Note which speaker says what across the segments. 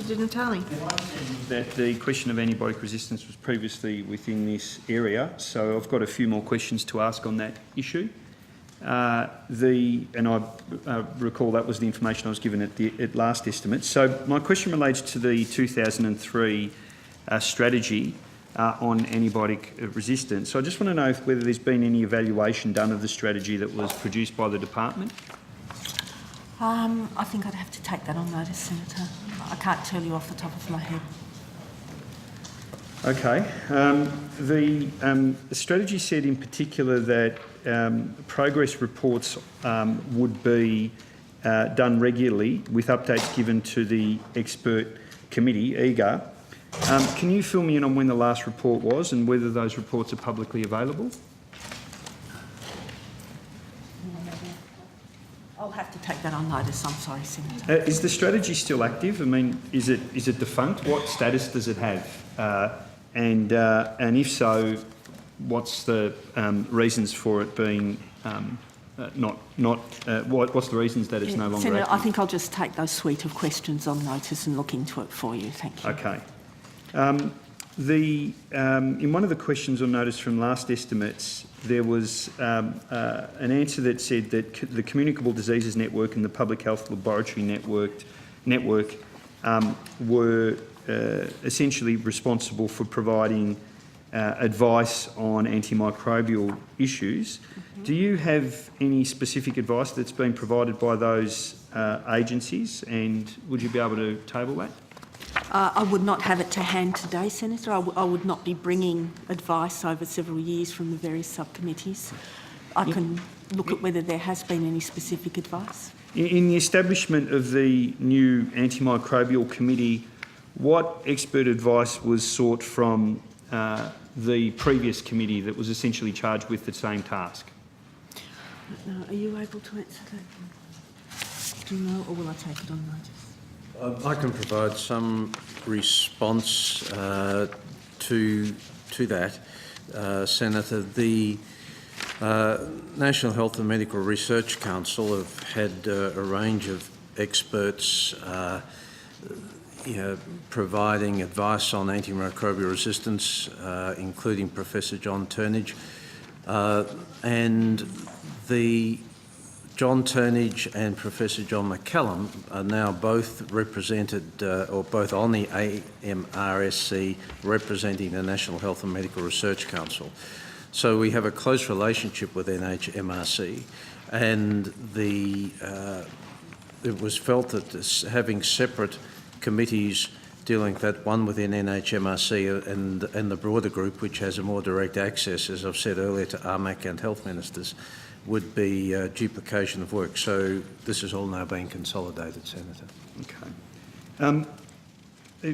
Speaker 1: Di Natale.
Speaker 2: That the question of antibiotic resistance was previously within this area, so I've got a few more questions to ask on that issue. I recall that was the information I was given at last estimate. So my question relates to the 2003 strategy on antibiotic resistance. So I just want to know whether there's been any evaluation done of the strategy that was produced by the department.
Speaker 1: I think I'd have to take that on notice, Senator. I can't tell you off the top of my head.
Speaker 2: Okay. The strategy said in particular that progress reports would be done regularly with updates given to the expert committee, EGA. Can you fill me in on when the last report was and whether those reports are publicly available?
Speaker 1: I'll have to take that on notice. I'm sorry, Senator.
Speaker 2: Is the strategy still active? I mean, is it defunct? What status does it have? And if so, what's the reasons for it being what's the reasons that it's no longer
Speaker 1: Senator,
Speaker 2: active?
Speaker 1: I think I'll just take those suite of questions on notice and look into it for you. Thank you.
Speaker 2: Okay. In one of the questions on notice from last estimates, there was an answer that said that the Communicable Diseases Network and the Public Health Laboratory Network were essentially responsible for providing advice on antimicrobial issues. Mm-hmm. Do you have any specific advice that's been provided by those agencies, and would you be able to table that?
Speaker 1: I would not have it to hand today, Senator. I would not be bringing advice over several years from the various subcommittees. I can look at whether there has been any specific advice.
Speaker 2: In the establishment of the new Antimicrobial Committee, what expert advice was sought from the previous committee that was essentially charged with the same task?
Speaker 1: Are you able to answer that? Do you know, or will I take it on notice?
Speaker 3: I can provide some response to that, Senator. The National Health and Medical Research Council have had a range of experts providing advice on antimicrobial resistance, including Professor John Turnage. And the John Turnage and Professor John McCallum are now both represented, or both on the AMRSC representing the National Health and Medical Research Council. So we have a close relationship with NHMRC, and it was felt that having separate committees dealing with that, one within NHMRC and the broader group, which has a more direct access, as I've said earlier, to RMAC and health ministers, would be duplication of work. So this is all now being consolidated, Senator.
Speaker 2: Okay.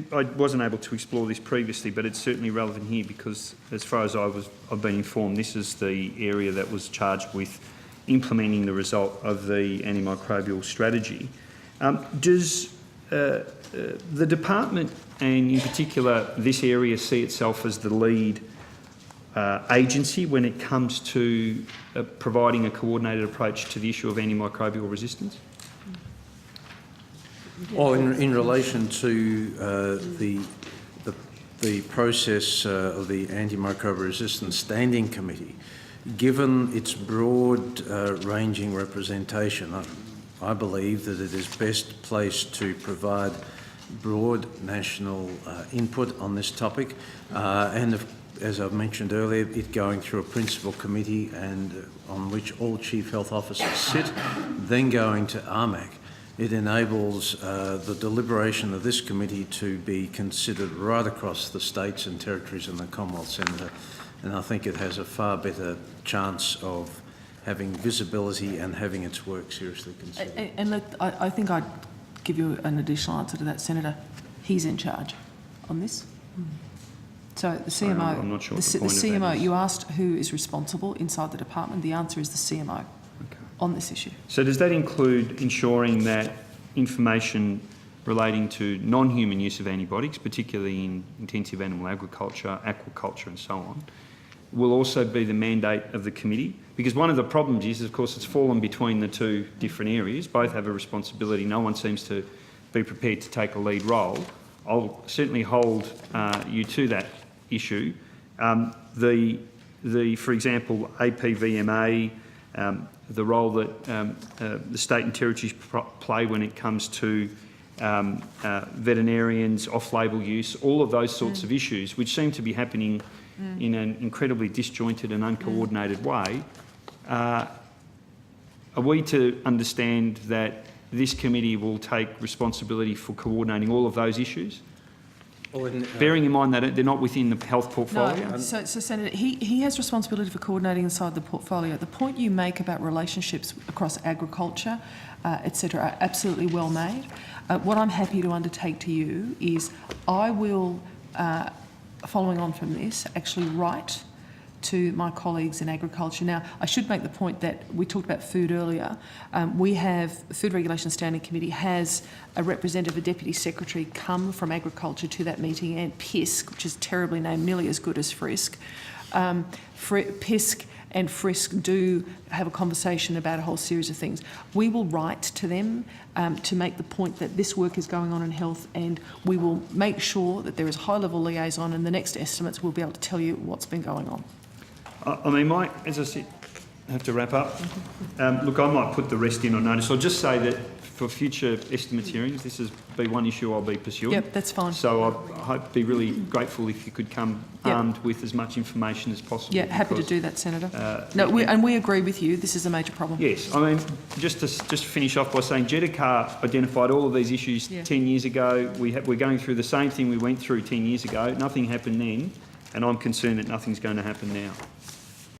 Speaker 2: I wasn't able to explore this previously, but it's certainly relevant here because, as far as I've been informed, this is the area that was charged with implementing the result of the antimicrobial strategy. Does the department, and in particular this area, see itself as the lead agency when it comes to providing a coordinated approach to the issue of antimicrobial resistance?
Speaker 3: Well, in relation to the process of the Antimicrobial Resistance Standing Committee, given its broad ranging representation, I believe that it is best placed to provide broad national input on this topic, and as I've mentioned earlier, it going through a principal committee and on which all chief health officers sit, then going to RMAC. It enables the deliberation of this committee to be considered right across the states and territories in the Commonwealth, Senator, and I think it has a far better chance of having visibility and having its work seriously considered.
Speaker 4: And look, I think I'd give you an additional answer to that, Senator. He's in charge on this. So the CMO,
Speaker 2: I'm not sure what the point of that
Speaker 4: CMO,
Speaker 2: is.
Speaker 4: you asked who is responsible inside the department. The answer is the CMO on this issue.
Speaker 2: So does that include ensuring that information relating to non-human use of antibiotics, particularly in intensive animal agriculture, aquaculture and so on, will also be the mandate of the committee? Because one of the problems is, of course, it's fallen between the two different areas. Both have a responsibility. No one seems to be prepared to take a lead role. I'll certainly hold you to that issue. For example, APVMA, the role that the state and territories play when it comes to veterinarians, off-label use, all of those sorts of issues, which seem to be happening in an incredibly disjointed and uncoordinated way. Are we to understand that this committee will take responsibility for coordinating all of those issues? Bearing in mind that they're not within the health portfolio?
Speaker 4: No, so Senator, he has responsibility for coordinating inside the portfolio. The point you make about relationships across agriculture, etc., are absolutely well made. What I'm happy to undertake to you is I will, following on from this, actually write to my colleagues in agriculture. Now, I should make the point that we talked about food earlier. We have, the Food Regulation Standing Committee has a representative, a deputy secretary, come from agriculture to that meeting, and PISC, which is terribly named, nearly as good as Frisk. PISC and Frisk do have a conversation about a whole series of things. We will write to them to make the point that this work is going on in health, and we will make sure that there is high-level liaison, and the next estimates will be able to tell you what's been going on.
Speaker 2: I mean, as I said, I have to wrap up. Look, I might put the rest in on notice. I'll just say that for future estimates hearings, this will be one issue I'll be pursuing.
Speaker 4: Yep, that's fine.
Speaker 2: So I'd be really grateful if you could come armed with as much information as possible.
Speaker 4: Yeah, happy to do that, Senator. And we agree with you. This is a major problem.
Speaker 2: Yes, I mean, just to finish off by saying Jedicar identified all of these issues 10 years ago. We're going through the same thing we went through 10 years ago. Nothing happened then, and I'm concerned that nothing's going to happen now.